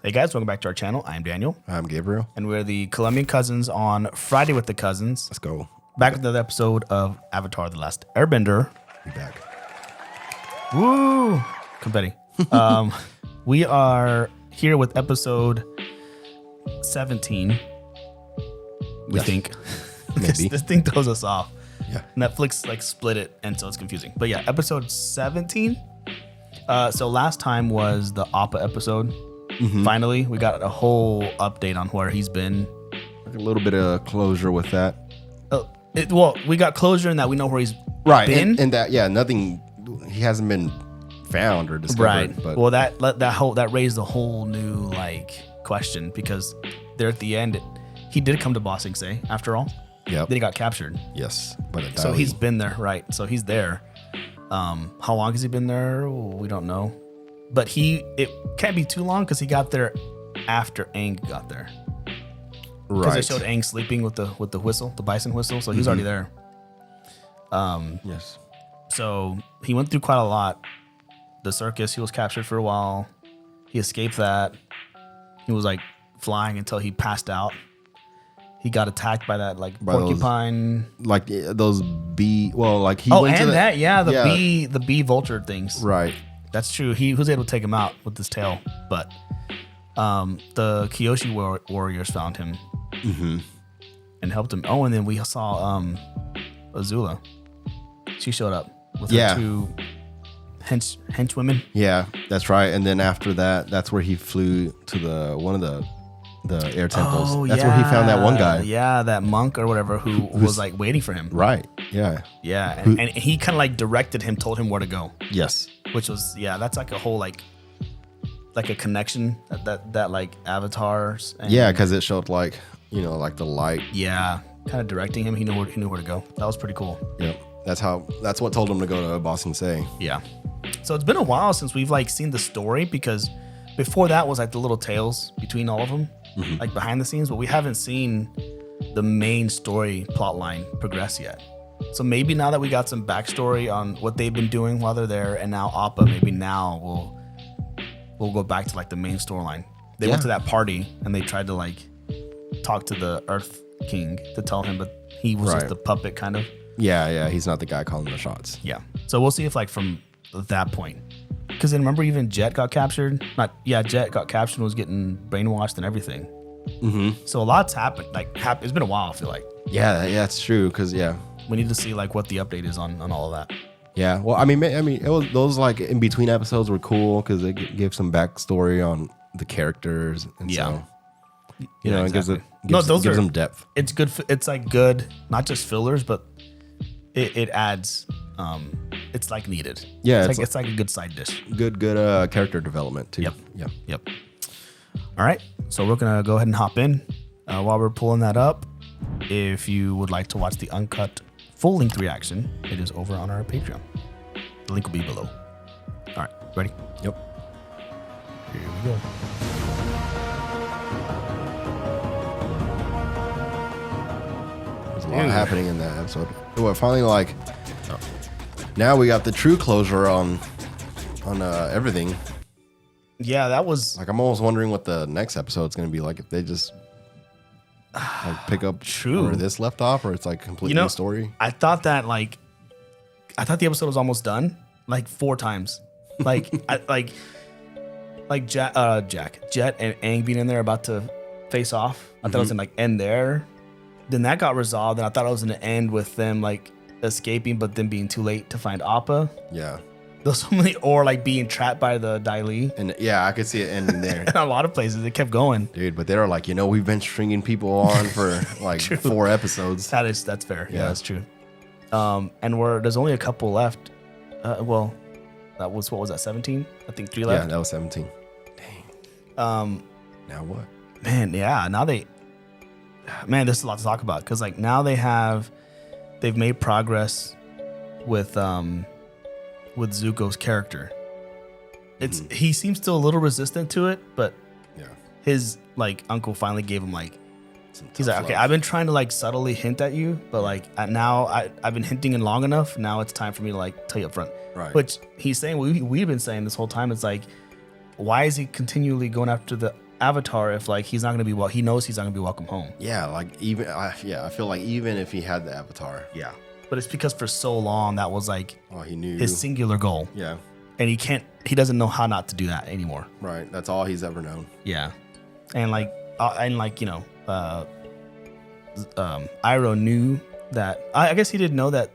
Hey guys, welcome back to our channel. I'm Daniel. I'm Gabriel. And we're the Colombian cousins on Friday with the Cousins. Let's go. Back with another episode of Avatar: The Last Airbender. Be back. Woo! Confetti. We are here with episode 17. We think. Maybe. This thing throws us off. Yeah. Netflix like split it, and so it's confusing. But yeah, episode 17. So last time was the Appa episode. Mm-hmm. Finally, we got a whole update on where he's been. Like a little bit of closure with that. Well, we got closure in that we know where he's been. And that, nothing, he hasn't been found or discovered. Right. But well, that raised a whole new like question because there at the end, he did come to Ba Sing Se after all. Yep. Then he got captured. Yes. But so he's been there, right? So he's there. How long has he been there? We don't know. But it can't be too long because he got there after Aang got there. Right. Because they showed Aang sleeping with the whistle, the bison whistle. So he's already there. Yes. So he went through quite a lot. The circus, he was captured for a while. He escaped that. He was like flying until he passed out. He got attacked by that like porcupine, those bee. Well, like he. Oh, went and to the bee vulture things. Right. That's true. He was able to take him out with his tail, but the Kyoshi warriors found him and helped him. Oh, and then we saw Azula. She showed up with her two henchwomen. Yeah, that's right. And then after that, that's where he flew to one of the air temples. Oh, that's where he found that one guy. Yeah, that monk or whatever who was like waiting for him. Right. Yeah. Yeah, and he kind of like directed him, told him where to go. Yes. Which was that's like a whole like a connection that like avatars. And, because it showed like like the light. Yeah, kind of directing him. He knew where to go. That was pretty cool. Yep. That's what told him to go to Ba Sing Se. Yeah. So it's been a while since we've like seen the story because before that was like the little tales between all of them, like behind the scenes, but we haven't seen the main story plot line progress yet. So maybe now that we got some backstory on what they've been doing while they're there, and now Appa, maybe now we'll go back to like the main storyline. They went to that party and they tried to like talk to the Earth King to tell him, but he was just the puppet kind of. Yeah, he's not the guy calling the shots. Yeah. So we'll see if like from that point, because then remember even Jet got captured. Jet got captured and was getting brainwashed and everything. Mm-hmm. So a lot's happened. It's been a while. I feel like. Yeah, it's true. Because we need to see like what the update is on all of that. Yeah. Well, I mean, it was those like in between episodes were cool because they gave some backstory on the characters and so. It gives them depth. It's good. It's like good, not just fillers, but it adds. It's like needed. Yeah, it's like a good side dish. Good character development too. Yep. All right, so we're gonna go ahead and hop in. While we're pulling that up, if you would like to watch the uncut full-length reaction, it is over on our Patreon. The link will be below. All right, ready? Yep. Here we go. There's a lot happening in that episode. Well, finally, now we got the true closure on everything. Yeah, that was I'm almost wondering what the next episode's going to be like if they just pick up where this left off, or it's like completely new story. I thought the episode was almost done 4 times. Jet and Aang being in there about to face off. I thought it was gonna end there. Then that got resolved, and I thought it was gonna end with them escaping, but then being too late to find Appa. Yeah. There's so many, or being trapped by the Dai Li. And I could see it ending there. In a lot of places, it kept going. Dude, but they were like, we've been stringing people on for 4 episodes. That's fair. Yeah, that's true. And there's only a couple left. That was, what was that, 17? I think 3 left. Yeah, that was 17. Dang. Now what? Man, yeah. Now there's a lot to talk about because now they've made progress with Zuko's character. He seems still a little resistant to it, but his uncle finally gave him he's like, okay, I've been trying to subtly hint at you, but now I've been hinting in long enough. Now it's time for me to tell you up front. Right. Which he's saying, we've been saying this whole time. It's why is he continually going after the Avatar if like he's not gonna be he knows he's not gonna be welcome home. Yeah, like I feel like even if he had the Avatar. Yeah. But it's because for so long that was like he knew his singular goal. Yeah. And he doesn't know how not to do that anymore. Right. That's all he's ever known. Yeah. And like Iroh knew that. I guess he didn't know that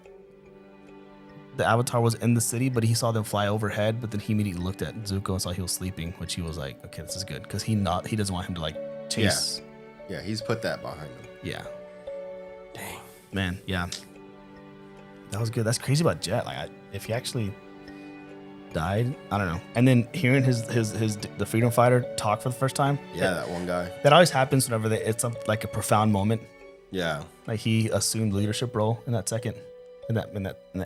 the Avatar was in the city, but he saw them fly overhead. But then he immediately looked at Zuko and saw he was sleeping, which he was like, okay, this is good because he doesn't want him to like chase. Yeah, he's put that behind him. Yeah. Dang. Man, yeah. That was good. That's crazy about Jet. Like, if he actually died, I don't know. And then hearing the freedom fighter talk for the first time. Yeah, that one guy. That always happens whenever it's like a profound moment. Yeah. Like he assumed leadership role in that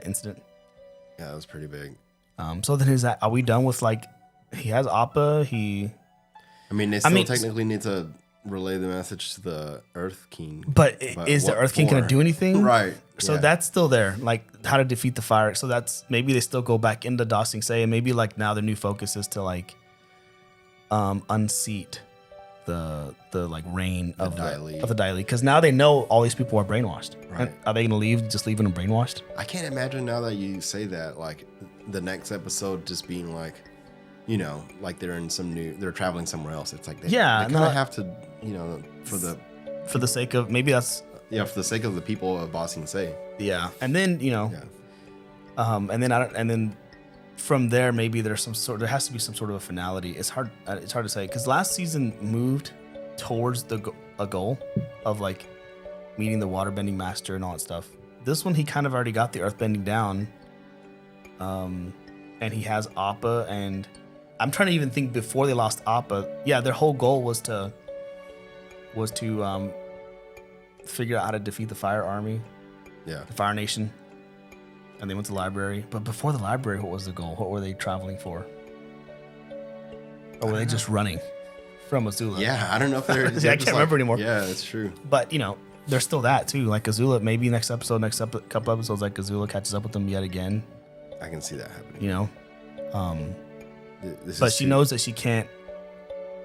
incident. Yeah, that was pretty big. So then are we done with like he has Appa? They still technically need to relay the message to the Earth King. But is the Earth King going to do anything? Right. So that's still there. Like how to defeat the fire. So that's maybe they still go back into Ba Sing Se, and maybe like now their new focus is to like unseat the like reign of the Dai Li, because now they know all these people are brainwashed. Right. And are they gonna leaving them brainwashed? I can't imagine now that you say that, like the next episode just being like, like they're traveling somewhere else. It's like they kind of have to, for the sake of maybe that's for the sake of the people of Ba Sing Se. Yeah, and then and then from there, maybe there has to be some sort of a finality. It's hard to say because last season moved towards a goal of like meeting the waterbending master and all that stuff. This one, he kind of already got the earthbending down, and he has Appa. And I'm trying to even think before they lost Appa. Yeah, their whole goal was to figure out how to defeat the Fire Army, the Fire Nation. And they went to the library. But before the library, what was the goal? What were they traveling for? Or were they just running from Azula? Yeah, I don't know if they're... I can't remember anymore. Yeah, that's true. But, there's still that, too. Like, Azula, maybe next couple episodes, like, Azula catches up with them yet again. I can see that happening. But she knows that she can't...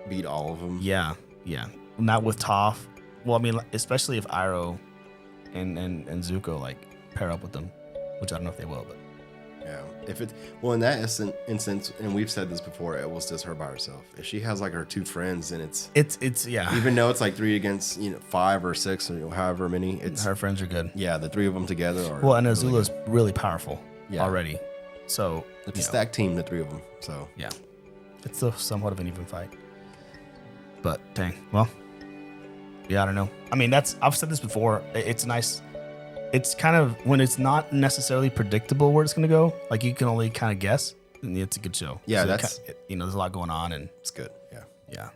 beat all of them. Yeah. Not with Toph. Well, I mean, especially if Iroh and Zuko, like, pair up with them. Which I don't know if they will, but yeah. In that instance, and we've said this before, it was just her by herself. If she has like her two friends, then it's even though it's like 3 against 5 or 6 or however many, it's her friends are good. Yeah, the 3 of them together are and Azula's really powerful already. So it's a stacked team, the 3 of them. So yeah, it's still somewhat of an even fight. But dang, well, yeah, I don't know. I mean, I've said this before. It's nice. It's kind of when it's not necessarily predictable where it's going to go. Like you can only kind of guess. And it's a good show. Yeah, so there's a lot going on, and it's good. Yeah.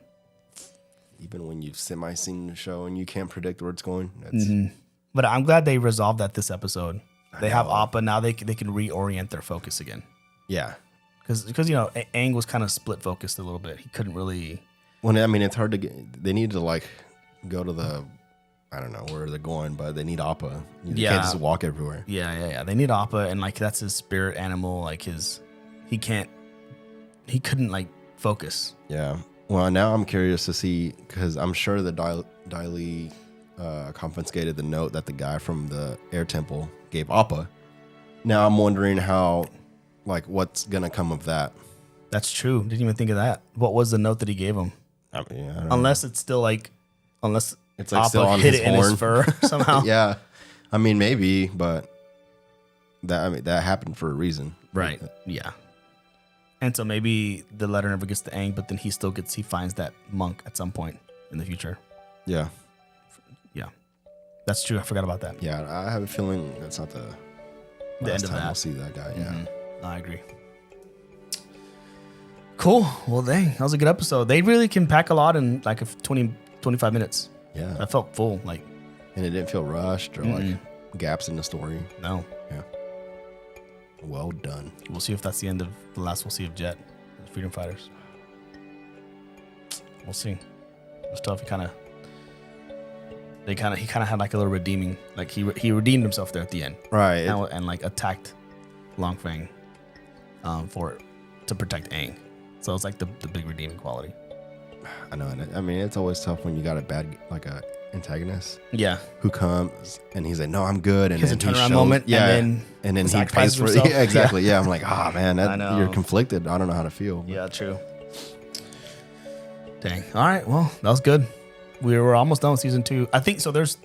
Even when you've seen the show and you can't predict where it's going. But I'm glad they resolved that this episode. They have Appa now. They can reorient their focus again. Yeah, because Aang was kind of split focused a little bit. He couldn't really. Well, I mean, it's hard to get. They need to like go to the. I don't know where they're going, but they need Appa. You can't just walk everywhere. Yeah. They need Appa, and like that's his spirit animal. Like he couldn't like focus. Yeah. Well, now I'm curious to see because I'm sure the Dai Li confiscated the note that the guy from the Air Temple gave Appa. Now I'm wondering how, like, what's gonna come of that. That's true. Didn't even think of that. What was the note that he gave him? I mean, unless it's still like, it's like Appa still on hit his it horn. in his fur somehow. Yeah, I mean maybe, but that happened for a reason, right? Yeah, and so maybe the letter never gets to Aang, but then he finds that monk at some point in the future. Yeah, that's true. I forgot about that. Yeah, I have a feeling that's not the end of time that. we'll see that guy. Yeah, I agree. Cool. Well, dang, that was a good episode. They really can pack a lot in like 20-25 minutes. Yeah, I felt full, like, and it didn't feel rushed or like gaps in the story. No. Yeah. Well done. We'll see if that's the last we'll see of Jet, the Freedom Fighters. We'll see. It was tough. He kind of had like a little redeeming, like he redeemed himself there at the end, right? And like attacked Long Fang, to protect Aang. So it's like the big redeeming quality. I know. I mean, it's always tough when you got a bad, like a antagonist Yeah. who comes and he's like, "No, I'm good," and He has a then he turnaround shows, moment, yeah, and then he pays sacrifices for it. himself. Yeah, exactly. Yeah, I'm like, man, I know. you're conflicted. I don't know how to feel. Yeah, true. Dang. All right. Well, that was good. We were almost done with season 2. I think so. There's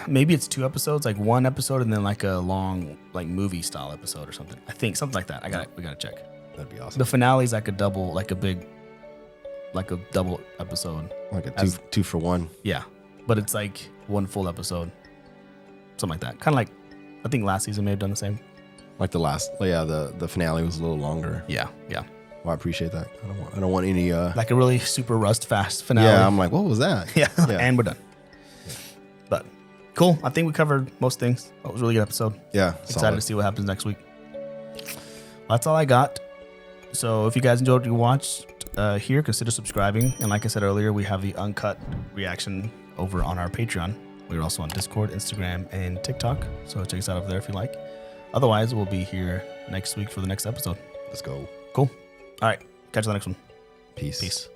maybe it's 2 episodes, like 1 episode and then like a long like movie style episode or something. I think something like that. We gotta check. That'd be awesome. The finale is like a double, like a double episode. Like a two for one. Yeah, but it's like 1 full episode, something like that. Kind of like I think last season may have done the same. Like the finale was a little longer. Yeah. Well, I appreciate that. I don't want any. Like a really super rust fast finale. Yeah, I'm like, what was that? Yeah, and we're done. But cool. I think we covered most things. That was a really good episode. Yeah, Excited to see what happens next week. That's all I got. So if you guys enjoyed what you watched here, consider subscribing. And like I said earlier, we have the uncut reaction over on our Patreon. We're also on Discord, Instagram, and TikTok. So check us out over there if you like. Otherwise, we'll be here next week for the next episode. Let's go. Cool. All right. Catch you on the next one. Peace. Peace.